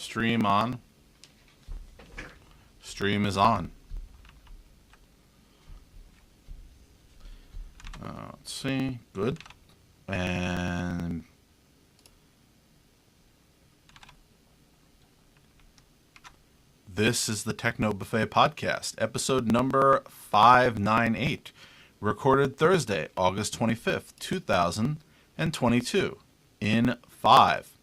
Stream on. Stream is on. Let's see. Good. And this is the Techno Buffet podcast, episode number 598, recorded Thursday, August 25th, 2022, in 5,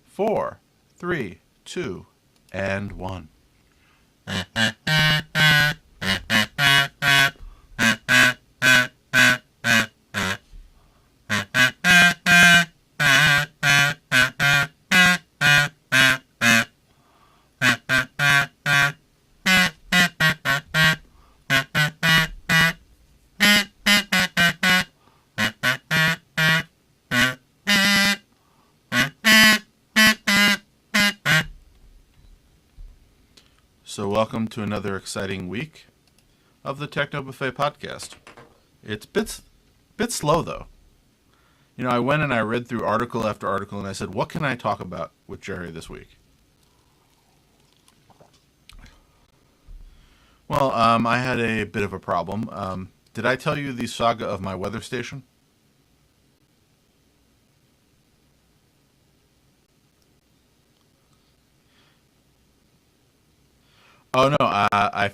4, 3, 2, and 1. So welcome to another exciting week of the Techno Buffet podcast. It's bit slow though. You know, I went and I read through article after article and I said, what can I talk about with Jerry this week? Well, I had a bit of a problem. Did I tell you the saga of my weather station? Oh no, I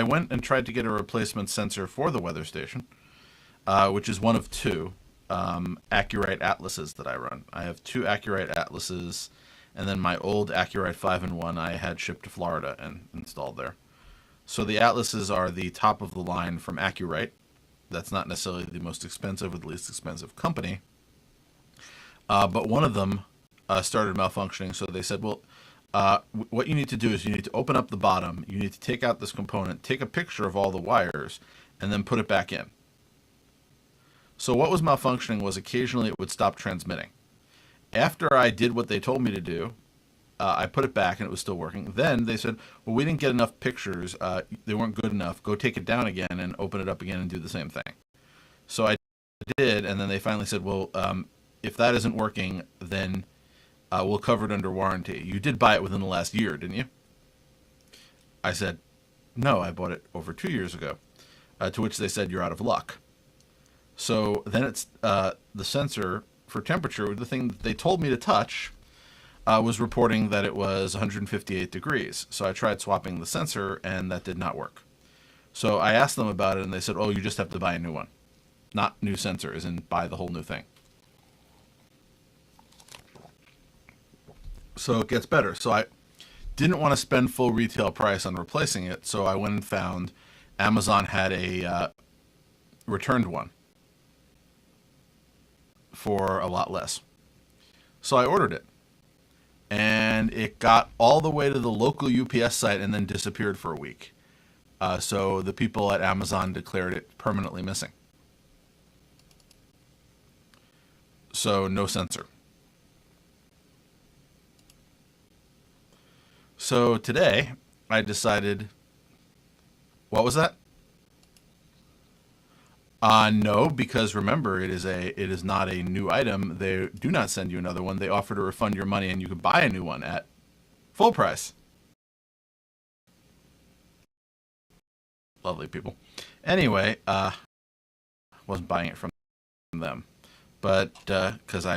went and tried to get a replacement sensor for the weather station, which is one of two Accurite Atlases that I run. I have two Accurite Atlases, and then my old Accurite 5-in-1 I had shipped to Florida and installed there. So the Atlases are the top of the line from Accurite. That's not necessarily the most expensive or the least expensive company, but one of them started malfunctioning. So they said, well, what you need to do is you need to open up the bottom, you need to take out this component, take a picture of all the wires, and then put it back in. So what was malfunctioning was occasionally it would stop transmitting. After I did what they told me to do, I put it back and it was still working. Then they said, well, we didn't get enough pictures, they weren't good enough, go take it down again and open it up again and do the same thing. So I did, and then they finally said, well, if that isn't working, then we'll cover it under warranty. You did buy it within the last year, didn't you? I said, no, I bought it over 2 years ago. To which they said, you're out of luck. So then it's the sensor for temperature, the thing that they told me to touch, was reporting that it was 158 degrees. So I tried swapping the sensor, and that did not work. So I asked them about it, and they said, oh, you just have to buy a new one. Not new sensor, as in buy the whole new thing. So it gets better. So I didn't want to spend full retail price on replacing it, so I went and found Amazon had a returned one for a lot less. So I ordered it, and it got all the way to the local UPS site and then disappeared for a week. So the people at Amazon declared it permanently missing. So no sensor. So today, I decided, what was that? No, because remember, it is not a new item. They do not send you another one. They offer to refund your money, and you can buy a new one at full price. Lovely people. Anyway, wasn't buying it from them, but because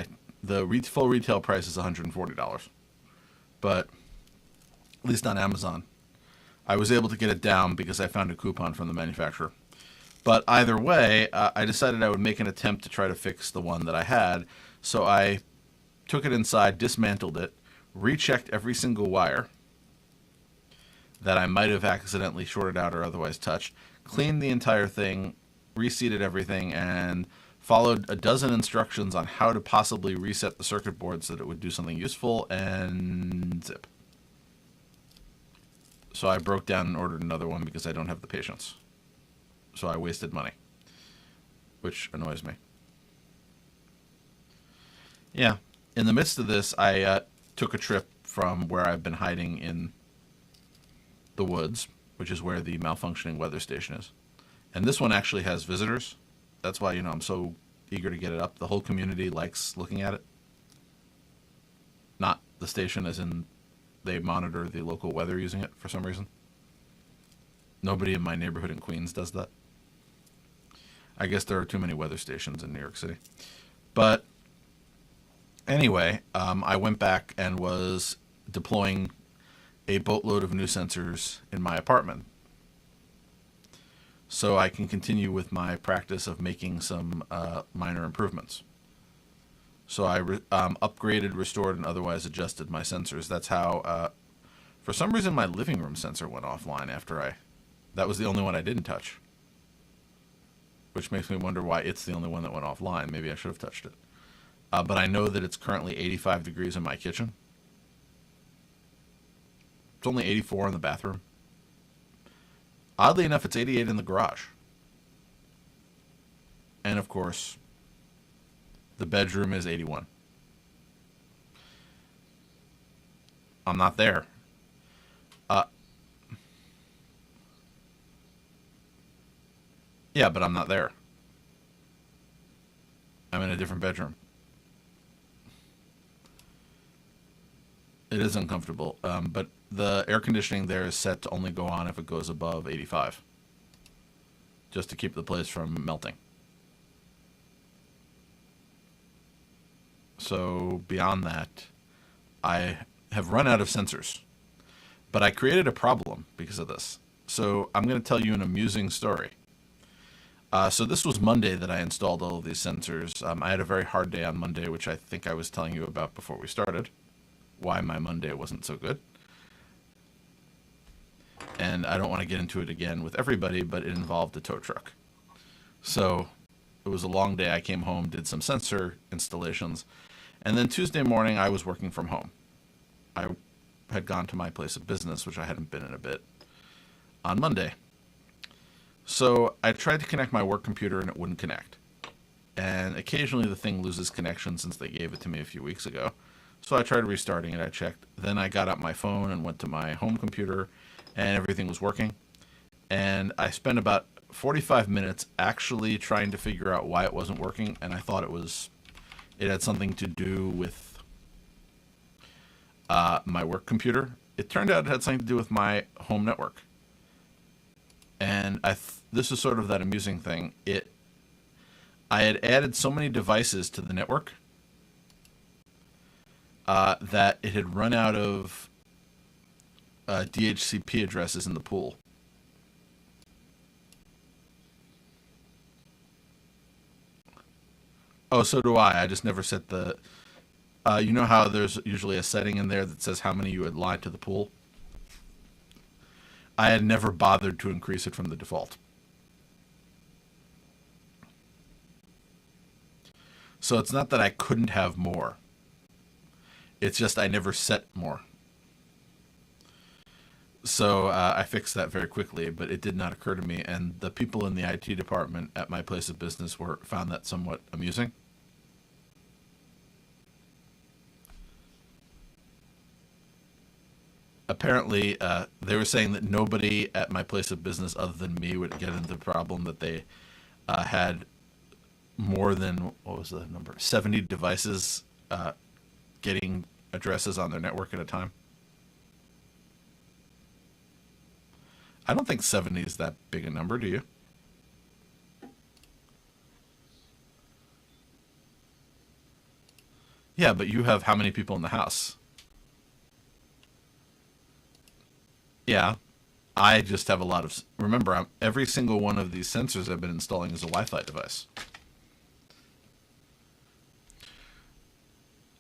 the full retail price is $140, but at least on Amazon, I was able to get it down because I found a coupon from the manufacturer. But either way, I decided I would make an attempt to try to fix the one that I had. So I took it inside, dismantled it, rechecked every single wire that I might have accidentally shorted out or otherwise touched, cleaned the entire thing, reseated everything, and followed a dozen instructions on how to possibly reset the circuit board so that it would do something useful, and zip. So I broke down and ordered another one because I don't have the patience. So I wasted money, which annoys me. Yeah. In the midst of this, I took a trip from where I've been hiding in the woods, which is where the malfunctioning weather station is. And this one actually has visitors. That's why, I'm so eager to get it up. The whole community likes looking at it. Not The station, as in they monitor the local weather using it for some reason. Nobody in my neighborhood in Queens does that. I guess there are too many weather stations in New York City. But anyway, I went back and was deploying a boatload of new sensors in my apartment, so I can continue with my practice of making some minor improvements. So I upgraded, restored, and otherwise adjusted my sensors. That's how, for some reason, my living room sensor went offline after that was the only one I didn't touch. Which makes me wonder why it's the only one that went offline. Maybe I should have touched it. But I know that it's currently 85 degrees in my kitchen. It's only 84 in the bathroom. Oddly enough, it's 88 in the garage. And of course, the bedroom is 81. I'm not there. Yeah, but I'm not there. I'm in a different bedroom. It is uncomfortable, but the air conditioning there is set to only go on if it goes above 85, just to keep the place from melting. So beyond that, I have run out of sensors, but I created a problem because of this. So I'm going to tell you an amusing story. So this was Monday that I installed all of these sensors. I had a very hard day on Monday, which I think I was telling you about before we started, why my Monday wasn't so good. And I don't want to get into it again with everybody, but it involved a tow truck. So it was a long day. I came home, did some sensor installations, and then Tuesday morning I was working from home. I had gone to my place of business, which I hadn't been in a bit, on Monday. So I tried to connect my work computer and it wouldn't connect. And occasionally the thing loses connection since they gave it to me a few weeks ago. So I tried restarting it, I checked. Then I got out my phone and went to my home computer and everything was working. And I spent about 45 minutes actually trying to figure out why it wasn't working, and I thought it had something to do with my work computer. It turned out it had something to do with my home network. And this is sort of that amusing thing. I had added so many devices to the network that it had run out of DHCP addresses in the pool. Oh, so do I. I just never set the... you know how there's usually a setting in there that says how many you had lied to the pool? I had never bothered to increase it from the default. So it's not that I couldn't have more. It's just I never set more. So I fixed that very quickly, but it did not occur to me. And the people in the IT department at my place of business found that somewhat amusing. Apparently, they were saying that nobody at my place of business other than me would get into the problem that they had more than, what was the number, 70 devices getting addresses on their network at a time. I don't think 70 is that big a number, do you? Yeah, but you have how many people in the house? Yeah, I just have a lot of... Remember, every single one of these sensors I've been installing is a Wi-Fi device.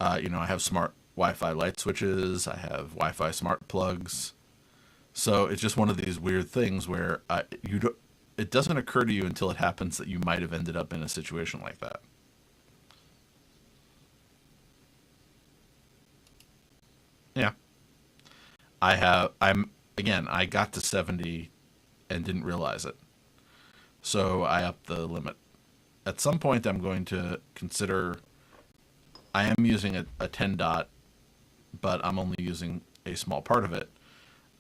I have smart Wi-Fi light switches. I have Wi-Fi smart plugs. So it's just one of these weird things where it doesn't occur to you until it happens that you might have ended up in a situation like that. Yeah. I got to 70 and didn't realize it. So I upped the limit. At some point I'm going to consider, I am using a 10 dot, but I'm only using a small part of it.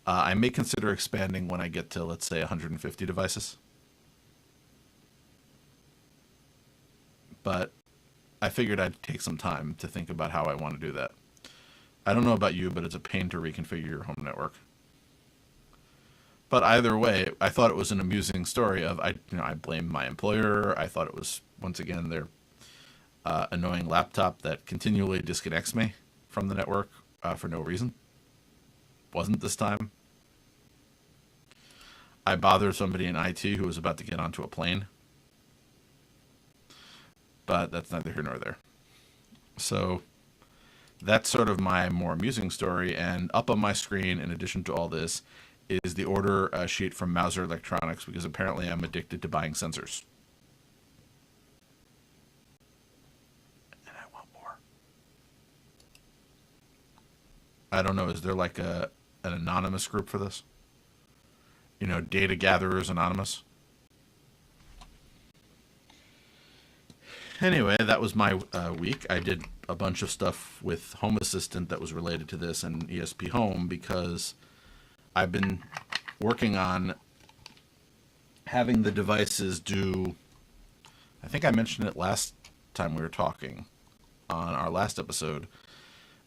I may consider expanding when I get to, let's say, 150 devices. But I figured I'd take some time to think about how I want to do that. I don't know about you, but it's a pain to reconfigure your home network. But either way, I thought it was an amusing story of I blamed my employer. I thought it was once again their annoying laptop that continually disconnects me from the network for no reason. Wasn't this time. I bothered somebody in IT who was about to get onto a plane, but that's neither here nor there. So that's sort of my more amusing story. And up on my screen, in addition to all this, is the order sheet from Mauser Electronics, because apparently I'm addicted to buying sensors. And I want more. I don't know, is there like an anonymous group for this? Data Gatherers Anonymous? Anyway, that was my week. I did a bunch of stuff with Home Assistant that was related to this and ESP Home because I've been working on having the devices do, I think I mentioned it last time we were talking on our last episode,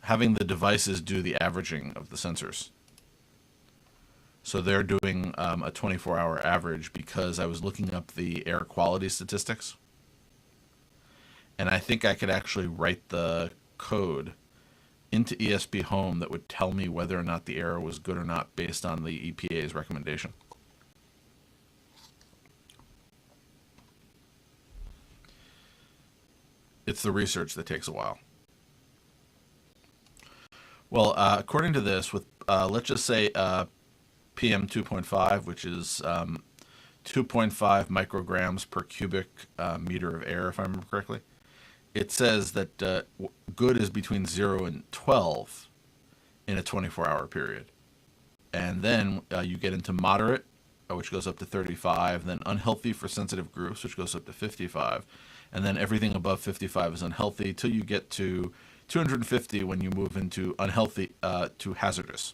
having the devices do the averaging of the sensors. So they're doing a 24-hour average because I was looking up the air quality statistics. And I think I could actually write the code into ESP Home that would tell me whether or not the air was good or not based on the EPA's recommendation. It's the research that takes a while. Well, according to this, with let's just say PM 2.5, which is 2.5 micrograms per cubic meter of air, if I remember correctly, it says that good is between 0 and 12 in a 24-hour period. And then you get into moderate, which goes up to 35, then unhealthy for sensitive groups, which goes up to 55, and then everything above 55 is unhealthy till you get to 250 when you move into unhealthy to hazardous.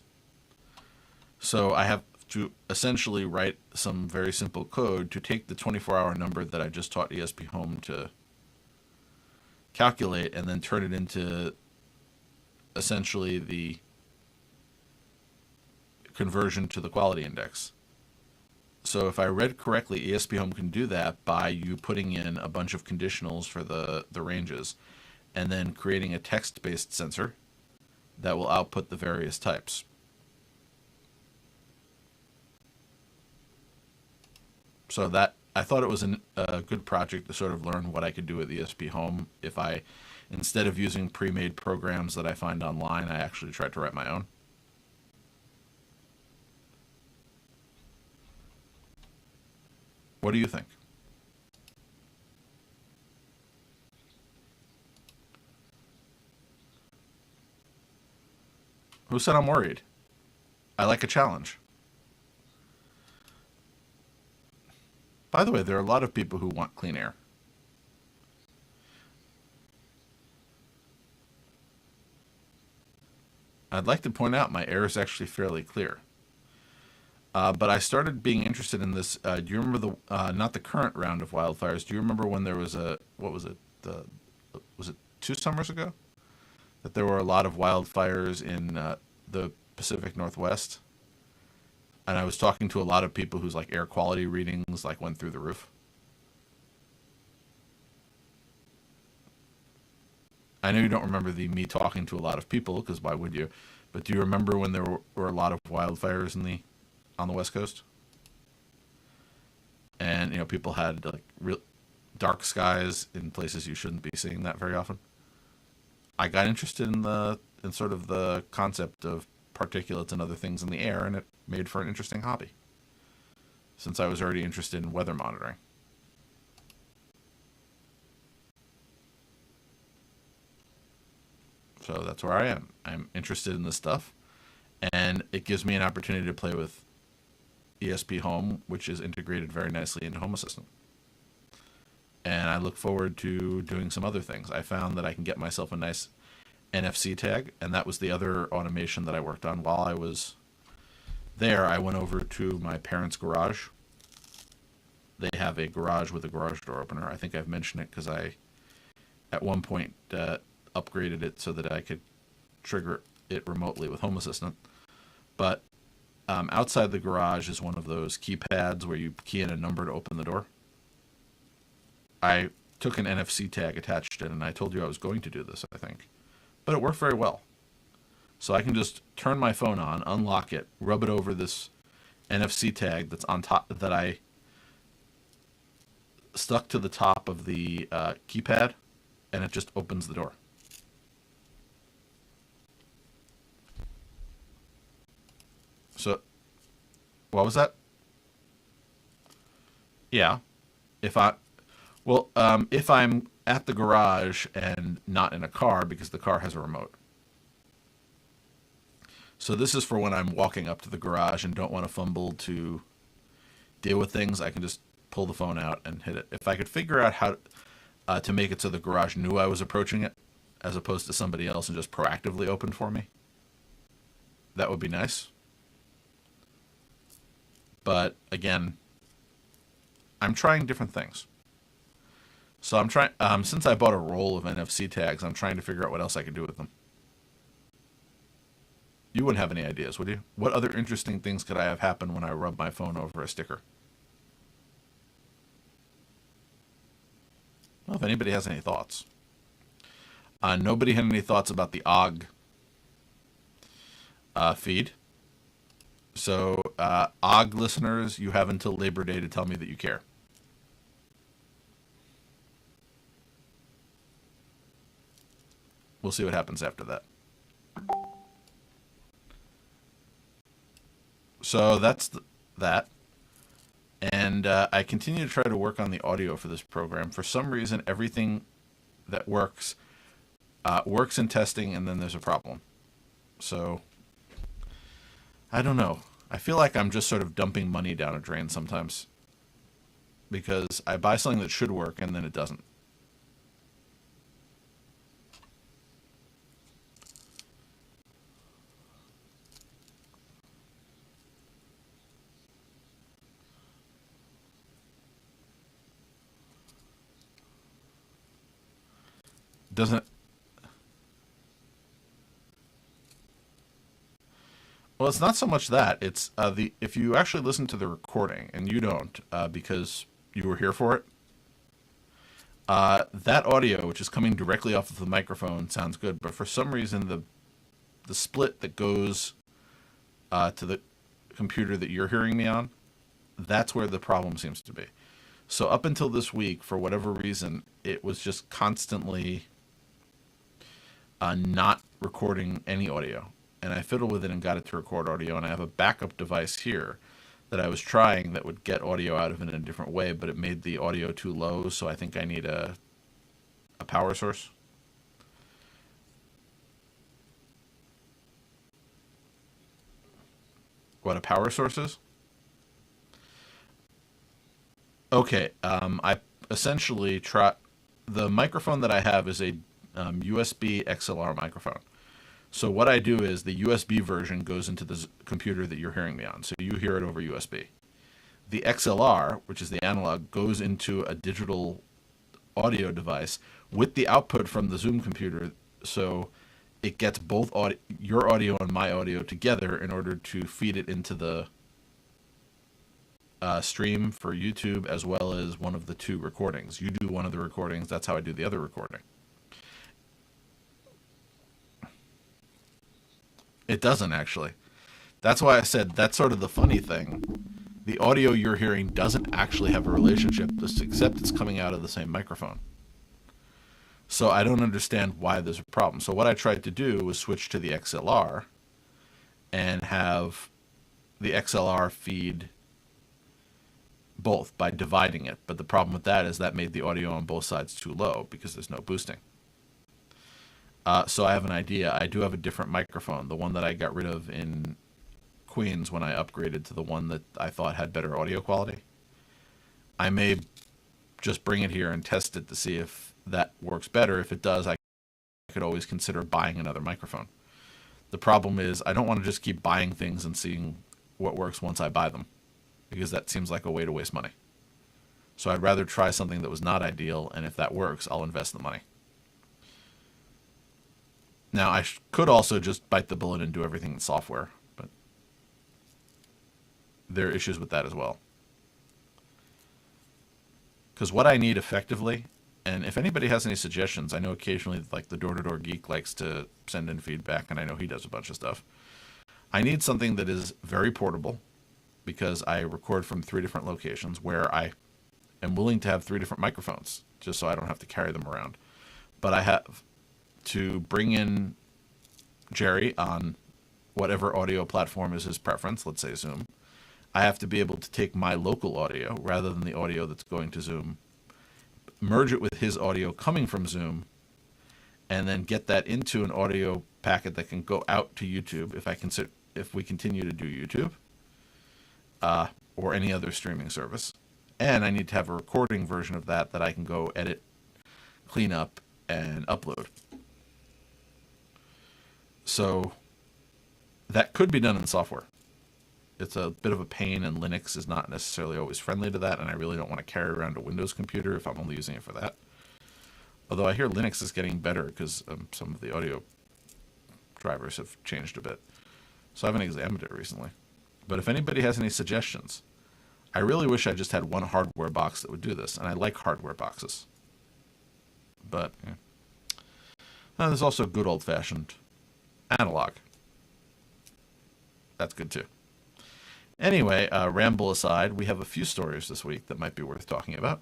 So I have to essentially write some very simple code to take the 24-hour number that I just taught ESP Home to calculate and then turn it into essentially the conversion to the quality index. So if I read correctly, ESP Home can do that by you putting in a bunch of conditionals for the ranges and then creating a text-based sensor that will output the various types. So that I thought it was a good project to sort of learn what I could do with ESP Home if I, instead of using pre-made programs that I find online, I actually tried to write my own. What do you think? Who said I'm worried? I like a challenge. By the way, there are a lot of people who want clean air. I'd like to point out my air is actually fairly clear. But I started being interested in this. Do you remember not the current round of wildfires? Do you remember when there was what was it? Was it 2 summers ago? That there were a lot of wildfires in the Pacific Northwest? And I was talking to a lot of people whose air quality readings went through the roof. I know you don't remember me talking to a lot of people, because why would you? But do you remember when there were a lot of wildfires on the West Coast? And people had real dark skies in places you shouldn't be seeing that very often. I got interested in sort of the concept of particulates and other things in the air, and it made for an interesting hobby, since I was already interested in weather monitoring. So that's where I am. I'm interested in this stuff, and it gives me an opportunity to play with ESP Home, which is integrated very nicely into Home Assistant. And I look forward to doing some other things. I found that I can get myself a nice NFC tag, and that was the other automation that I worked on while I was there. I went over to my parents' garage. They have a garage with a garage door opener. I think I've mentioned it because I, at one point, upgraded it so that I could trigger it remotely with Home Assistant. But outside the garage is one of those keypads where you key in a number to open the door. I took an NFC tag, attached it, and I told you I was going to do this, I think. But it worked very well. So I can just turn my phone on, unlock it, rub it over this NFC tag that's on top, that I stuck to the top of the keypad, and it just opens the door. So, what was that? Yeah. If I, if I'm at the garage and not in a car because the car has a remote. So this is for when I'm walking up to the garage and don't want to fumble to deal with things. I can just pull the phone out and hit it. If I could figure out how to make it so the garage knew I was approaching it, as opposed to somebody else and just proactively opened for me, that would be nice. But again, I'm trying different things. So I'm trying, since I bought a roll of NFC tags, I'm trying to figure out what else I could do with them. You wouldn't have any ideas, would you? What other interesting things could I have happen when I rub my phone over a sticker? Well, if anybody has any thoughts. Nobody had any thoughts about the OGG feed. So, OGG listeners, you have until Labor Day to tell me that you care. We'll see what happens after that. So that's that. And I continue to try to work on the audio for this program. For some reason, everything that works works in testing, and then there's a problem. So I don't know. I feel like I'm just sort of dumping money down a drain sometimes, because I buy something that should work and then it doesn't. Doesn't. Well, it's not so much that. It's if you actually listen to the recording, and you don't because you were here for it, that audio, which is coming directly off of the microphone, sounds good. But for some reason, the split that goes to the computer that you're hearing me on, that's where the problem seems to be. So up until this week, for whatever reason, it was just constantly not recording any audio. And I fiddled with it and got it to record audio. And I have a backup device here that I was trying that would get audio out of it in a different way, but it made the audio too low. So I think I need a power source. What a power source is? Okay, I essentially try. The microphone that I have is a USB XLR microphone. So what I do is the USB version goes into the computer that you're hearing me on. So you hear it over USB. The XLR, which is the analog, goes into a digital audio device with the output from the Zoom computer. So it gets both your audio and my audio together in order to feed it into the stream for YouTube, as well as one of the two recordings. You do one of the recordings. That's how I do the other recording. It doesn't, actually. That's why I said that's sort of the funny thing. The audio you're hearing doesn't actually have a relationship, except it's coming out of the same microphone. So I don't understand why there's a problem. So what I tried to do was switch to the XLR and have the XLR feed both by dividing it. But the problem with that is that made the audio on both sides too low because there's no boosting. So I have an idea. I do have a different microphone, the one that I got rid of in Queens when I upgraded to the one that I thought had better audio quality. I may just bring it here and test it to see if that works better. If it does, I could always consider buying another microphone. The problem is I don't want to just keep buying things and seeing what works once I buy them, because that seems like a way to waste money. So I'd rather try something that was not ideal, and if that works, I'll invest the money. Now, could also just bite the bullet and do everything in software, but there are issues with that as well. Because what I need effectively, and if anybody has any suggestions, I know occasionally like the Door-to-Door Geek likes to send in feedback, and I know he does a bunch of stuff. I need something that is very portable, because I record from 3 different locations where I am willing to have 3 different microphones, just so I don't have to carry them around. But I have to bring in Jerry on whatever audio platform is his preference, let's say Zoom. I have to be able to take my local audio rather than the audio that's going to Zoom, merge it with his audio coming from Zoom, and then get that into an audio packet that can go out to YouTube if we continue to do YouTube or any other streaming service. And I need to have a recording version of that I can go edit, clean up, and upload. So that could be done in software. It's a bit of a pain, and Linux is not necessarily always friendly to that, and I really don't want to carry around a Windows computer if I'm only using it for that. Although I hear Linux is getting better because some of the audio drivers have changed a bit. So I haven't examined it recently. But if anybody has any suggestions, I really wish I just had one hardware box that would do this, and I like hardware boxes. But yeah. There's also good old-fashioned analog. That's good too. Anyway, ramble aside, we have a few stories this week that might be worth talking about.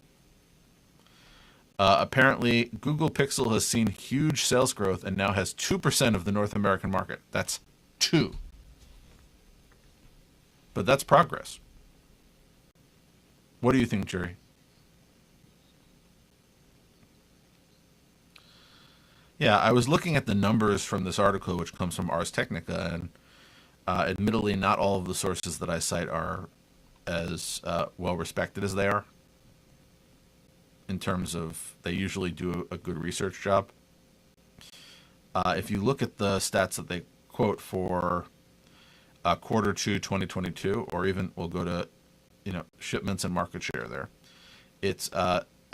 Apparently, Google Pixel has seen huge sales growth and now has 2% of the North American market. That's 2. But that's progress. What do you think, Jerry? Yeah, I was looking at the numbers from this article, which comes from Ars Technica, and admittedly, not all of the sources that I cite are as well respected as they are. In terms of, they usually do a good research job. If you look at the stats that they quote for quarter 2 2022, or even we'll go to shipments and market share there. It's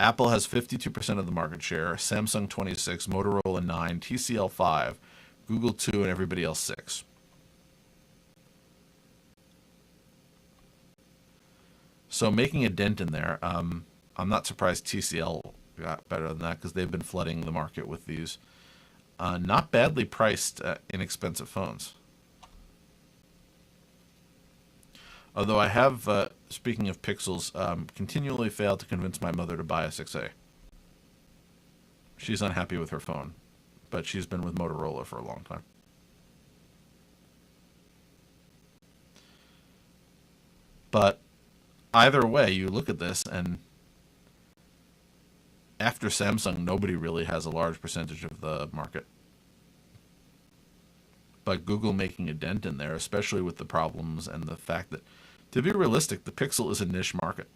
Apple has 52% of the market share, Samsung 26, Motorola 9, TCL 5, Google 2, and everybody else 6. So making a dent in there, I'm not surprised TCL got better than that because they've been flooding the market with these not badly priced, inexpensive phones. Although I have, speaking of Pixels, continually failed to convince my mother to buy a 6A. She's unhappy with her phone, but she's been with Motorola for a long time. But either way, you look at this, and after Samsung, nobody really has a large percentage of the market. But Google making a dent in there, especially with the problems and the fact that, to be realistic, the Pixel is a niche market.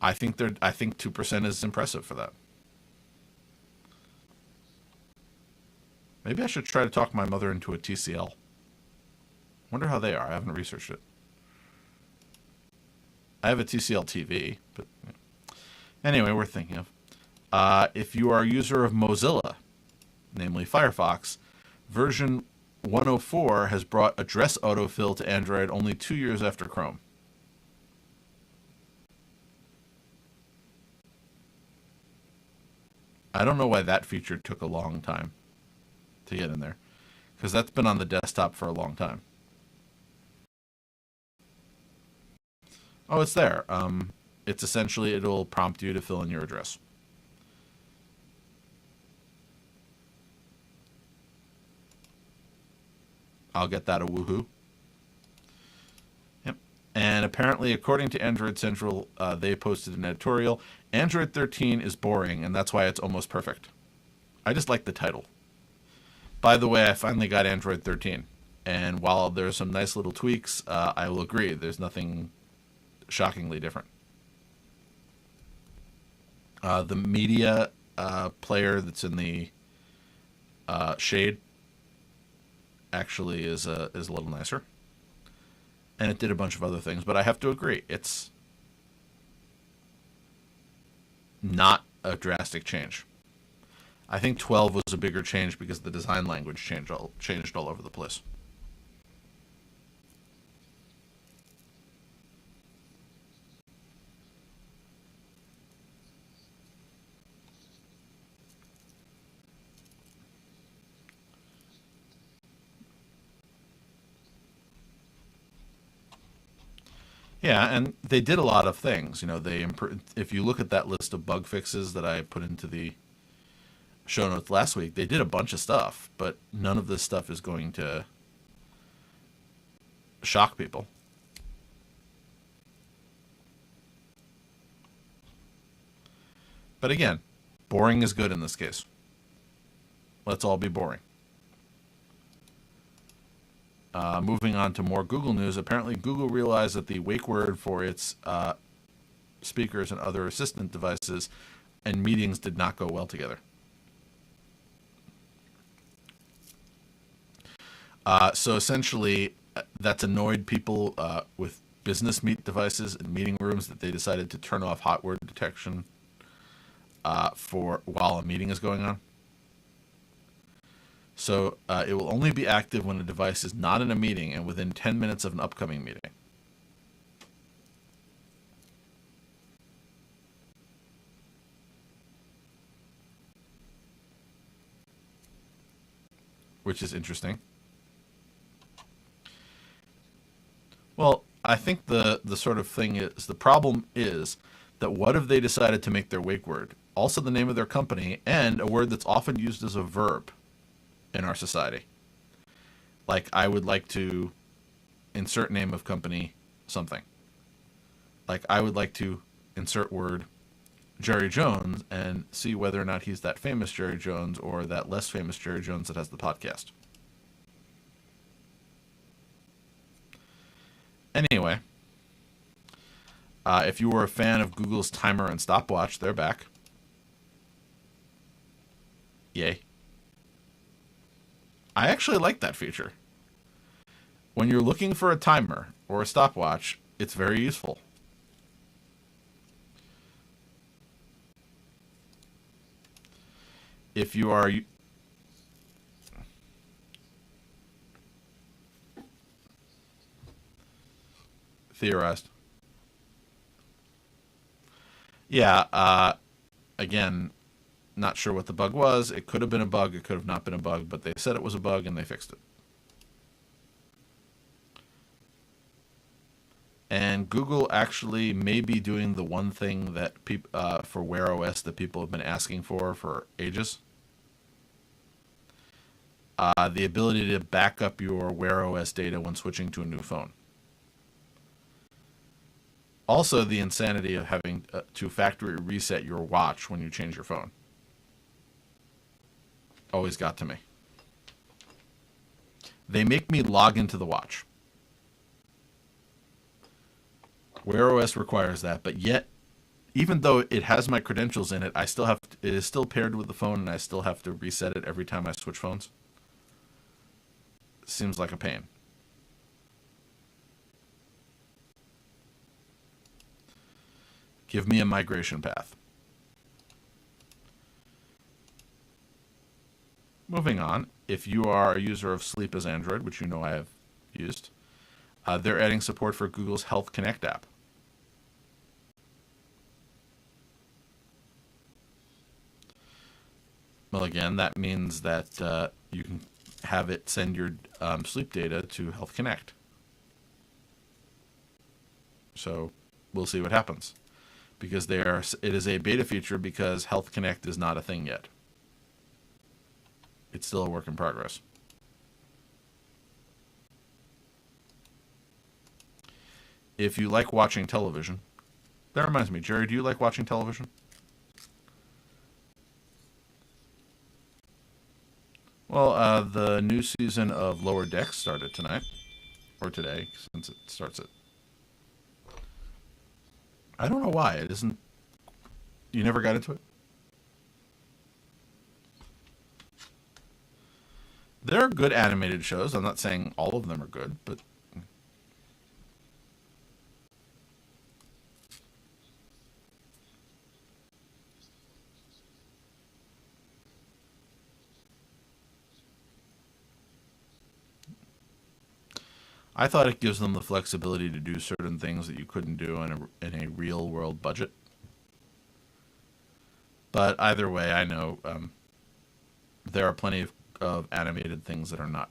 I think 2% is impressive for that. Maybe I should try to talk my mother into a TCL. Wonder how they are. I haven't researched it. I have a TCL TV, but anyway, worth thinking of. If you are a user of Mozilla, namely Firefox, version 104 has brought address autofill to Android only 2 years after Chrome. I don't know why that feature took a long time to get in there, because that's been on the desktop for a long time. Oh, it's there. It's essentially, it'll prompt you to fill in your address. I'll get that a woohoo. Yep. And apparently, according to Android Central, they posted an editorial. Android 13 is boring, and that's why it's almost perfect. I just like the title. By the way, I finally got Android 13. And while there's some nice little tweaks, I will agree, there's nothing shockingly different. The media player that's in the shade actually is a little nicer, and it did a bunch of other things. But I have to agree, it's not a drastic change. I think 12 was a bigger change because the design language changed all over the place. Yeah, and they did a lot of things. If you look at that list of bug fixes that I put into the show notes last week, they did a bunch of stuff, but none of this stuff is going to shock people. But again, boring is good in this case. Let's all be boring. Moving on to more Google news. Apparently, Google realized that the wake word for its speakers and other assistant devices and meetings did not go well together. So essentially, that's annoyed people with business meet devices and meeting rooms that they decided to turn off hot word detection for while a meeting is going on. So it will only be active when a device is not in a meeting and within 10 minutes of an upcoming meeting. Which is interesting. Well, I think the sort of thing is, the problem is that what if they decided to make their wake word also the name of their company and a word that's often used as a verb in our society? Like, I would like to insert name of company something. Like, I would like to insert word Jerry Jones and see whether or not he's that famous Jerry Jones or that less famous Jerry Jones that has the podcast. Anyway, if you were a fan of Google's timer and stopwatch, they're back. Yay. I actually like that feature. When you're looking for a timer or a stopwatch, it's very useful. If you are theorized. Yeah, again, not sure what the bug was. It could have been a bug, it could have not been a bug, but they said it was a bug and they fixed it. And Google actually may be doing the one thing that for Wear OS that people have been asking for ages. The ability to back up your Wear OS data when switching to a new phone. Also, the insanity of having to factory reset your watch when you change your phone. Always got to me. They make me log into the watch. Wear OS requires that, but yet, even though it has my credentials in it, it is still paired with the phone, and I still have to reset it every time I switch phones. Seems like a pain. Give me a migration path. Moving on, if you are a user of Sleep as Android, which you know I have used, they're adding support for Google's Health Connect app. Well, again, that means that you can have it send your sleep data to Health Connect. So we'll see what happens. Because it is a beta feature because Health Connect is not a thing yet. It's still a work in progress. If you like watching television, that reminds me, Jerry, do you like watching television? Well, the new season of Lower Decks started tonight, or today, since it starts at... I don't know why, it isn't... You never got into it? There are good animated shows. I'm not saying all of them are good, but... I thought it gives them the flexibility to do certain things that you couldn't do in a real world budget. But either way, I know there are plenty of animated things that are not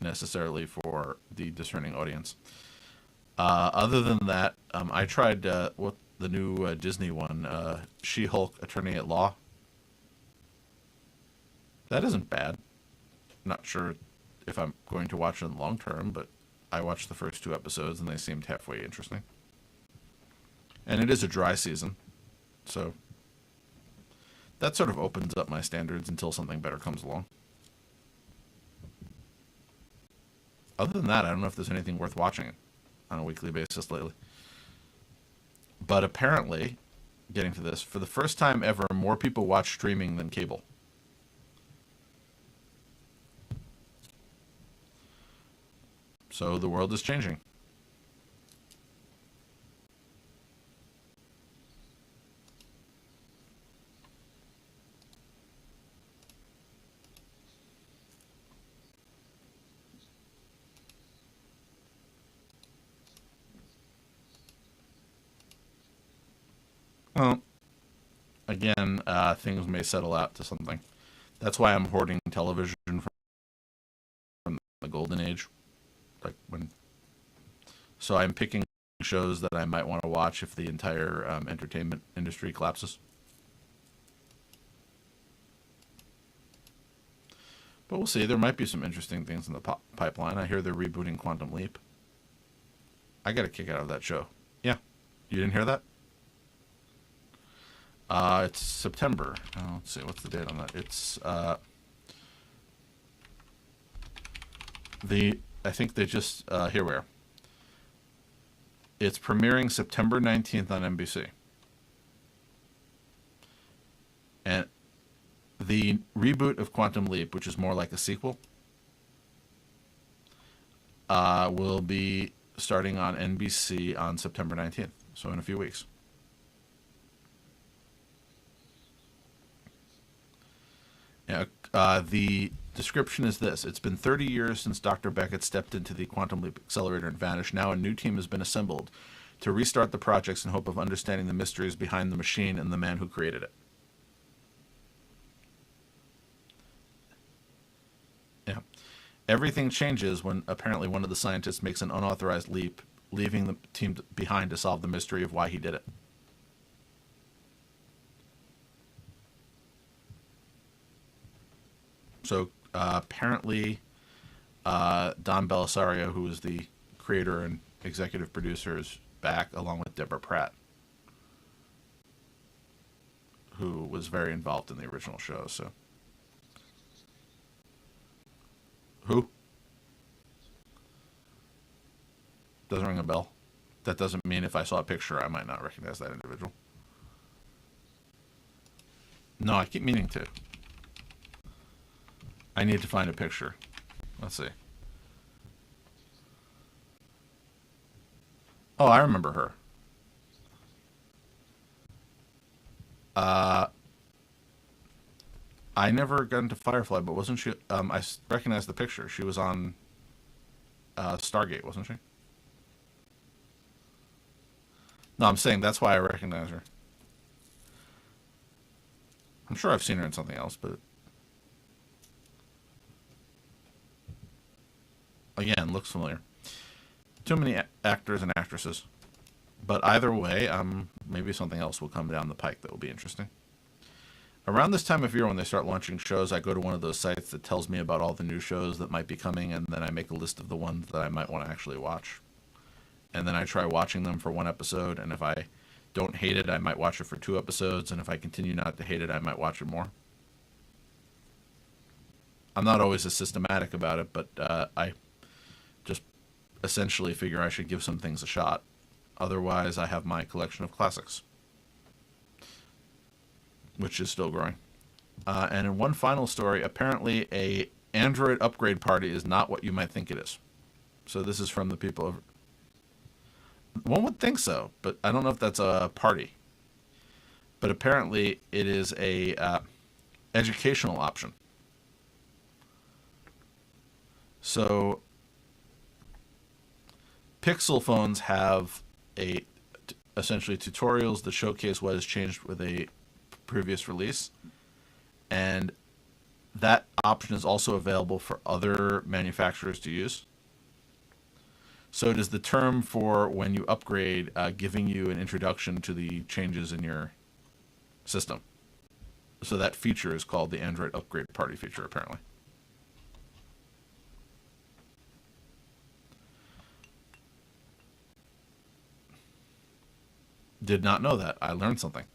necessarily for the discerning audience. Other than that, I tried what the new Disney one, She-Hulk Attorney at Law. That isn't bad. Not sure if I'm going to watch it in the long term, but I watched the first two episodes and they seemed halfway interesting. And it is a dry season, so that sort of opens up my standards until something better comes along. Other than that, I don't know if there's anything worth watching on a weekly basis lately. But apparently, getting to this, for the first time ever, more people watch streaming than cable. So the world is changing. Well, again, things may settle out to something. That's why I'm hoarding television from the golden age. Like when, so I'm picking shows that I might want to watch if the entire entertainment industry collapses. But we'll see. There might be some interesting things in the pipeline. I hear they're rebooting Quantum Leap. I got a kick out of that show. Yeah, you didn't hear that? It's September. Oh, let's see. What's the date on that? It's the. I think they just here we are. It's premiering September 19th on NBC. And the reboot of Quantum Leap, which is more like a sequel, will be starting on NBC on September 19th, so in a few weeks. Yeah, the description is this. It's been 30 years since Dr. Beckett stepped into the Quantum Leap Accelerator and vanished. Now a new team has been assembled to restart the projects in hope of understanding the mysteries behind the machine and the man who created it. Yeah. Everything changes when apparently one of the scientists makes an unauthorized leap, leaving the team behind to solve the mystery of why he did it. So apparently, Don Belisario, who is the creator and executive producer, is back along with Deborah Pratt, who was very involved in the original show. So, who doesn't ring a bell? That doesn't mean if I saw a picture, I might not recognize that individual. No, I keep meaning to. I need to find a picture. Let's see. Oh, I remember her. Uh, I never got into Firefly, but wasn't she? Recognized the picture. She was on Stargate, wasn't she? No, I'm saying that's why I recognize her. I'm sure I've seen her in something else, but again, looks familiar. Too many actors and actresses. But either way, maybe something else will come down the pike that will be interesting. Around this time of year when they start launching shows, I go to one of those sites that tells me about all the new shows that might be coming, and then I make a list of the ones that I might want to actually watch. And then I try watching them for one episode, and if I don't hate it, I might watch it for two episodes, and if I continue not to hate it, I might watch it more. I'm not always as systematic about it, but I just essentially figure I should give some things a shot. Otherwise, I have my collection of classics, which is still growing. And in one final story, apparently a Android upgrade party is not what you might think it is. So this is from the people of... One would think so, but I don't know if that's a party. But apparently it is a educational option. So Pixel phones have a essentially tutorials that showcase what has changed with a previous release, and that option is also available for other manufacturers to use. So it is the term for when you upgrade, giving you an introduction to the changes in your system. So that feature is called the Android Upgrade Party feature, apparently. Did not know that. I learned something.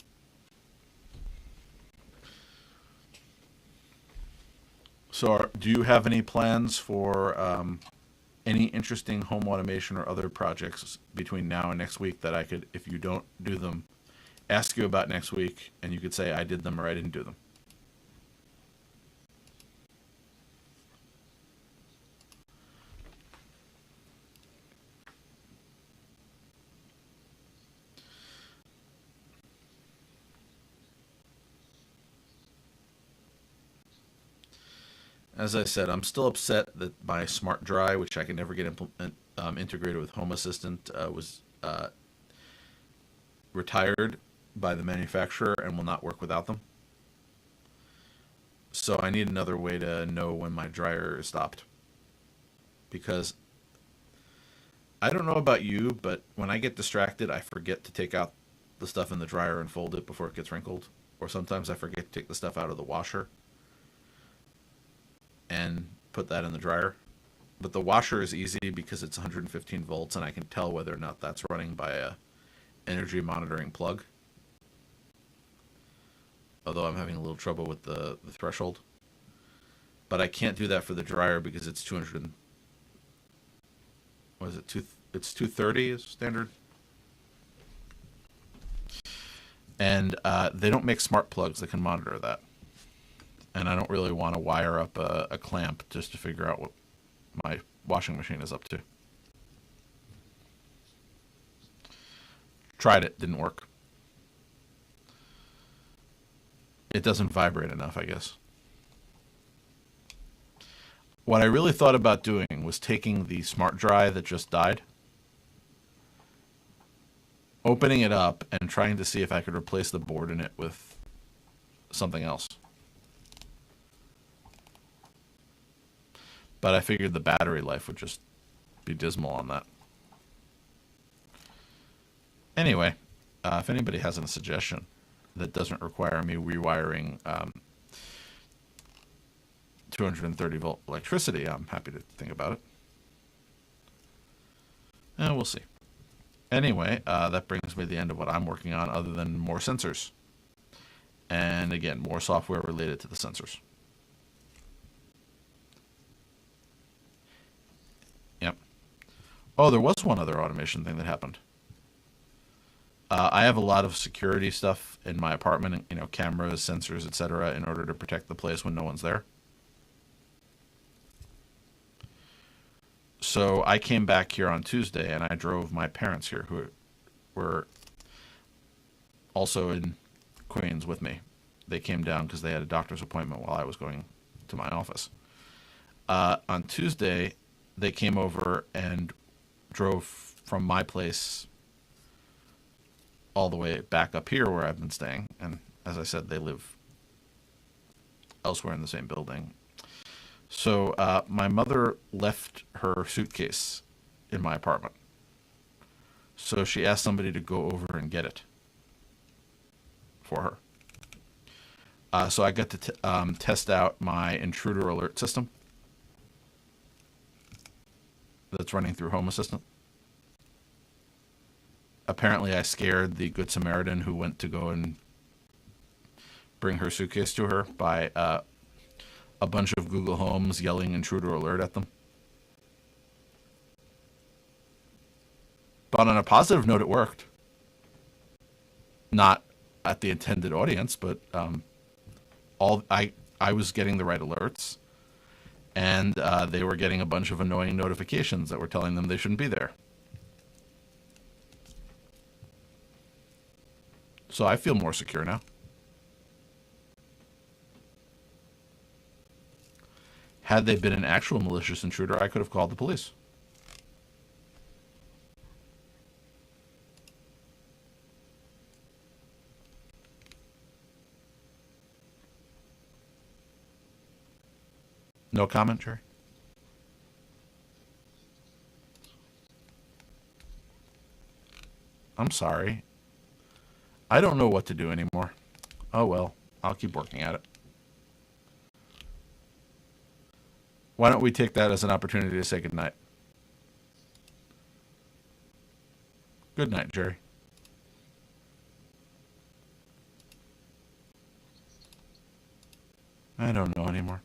So, do you have any plans for any interesting home automation or other projects between now and next week that I could, if you don't do them, ask you about next week, and you could say I did them or I didn't do them? As I said, I'm still upset that my Smart Dry, which I can never get integrated with Home Assistant, was retired by the manufacturer and will not work without them. So I need another way to know when my dryer is stopped. Because I don't know about you, but when I get distracted, I forget to take out the stuff in the dryer and fold it before it gets wrinkled. Or sometimes I forget to take the stuff out of the washer and put that in the dryer. But the washer is easy because it's 115 volts and I can tell whether or not that's running by a energy monitoring plug. Although I'm having a little trouble with the threshold. But I can't do that for the dryer because it's 200. What is it? It's 230 is standard. And they don't make smart plugs that can monitor that. And I don't really want to wire up a clamp just to figure out what my washing machine is up to. Tried it, didn't work. It doesn't vibrate enough, I guess. What I really thought about doing was taking the Smart Dry that just died, opening it up, and trying to see if I could replace the board in it with something else. But I figured the battery life would just be dismal on that. Anyway, if anybody has a suggestion that doesn't require me rewiring 230 volt electricity, I'm happy to think about it. And we'll see. Anyway, that brings me to the end of what I'm working on, other than more sensors. And again, more software related to the sensors. Yep. Oh, there was one other automation thing that happened. I have a lot of security stuff in my apartment, cameras, sensors, etc., in order to protect the place when no one's there. So I came back here on Tuesday, and I drove my parents here, who were also in Queens with me. They came down because they had a doctor's appointment while I was going to my office. On Tuesday, they came over and drove from my place all the way back up here where I've been staying. And as I said, they live elsewhere in the same building. So my mother left her suitcase in my apartment. So she asked somebody to go over and get it for her. So I got to test out my intruder alert system that's running through Home Assistant. Apparently I scared the Good Samaritan who went to go and bring her suitcase to her by a bunch of Google Homes yelling intruder alert at them. But on a positive note, it worked. Not at the intended audience, but I was getting the right alerts, and they were getting a bunch of annoying notifications that were telling them they shouldn't be there. So I feel more secure now. Had they been an actual malicious intruder, I could have called the police. No comment, Jerry? I'm sorry. I don't know what to do anymore. Oh well, I'll keep working at it. Why don't we take that as an opportunity to say goodnight? Good night, Jerry. I don't know anymore.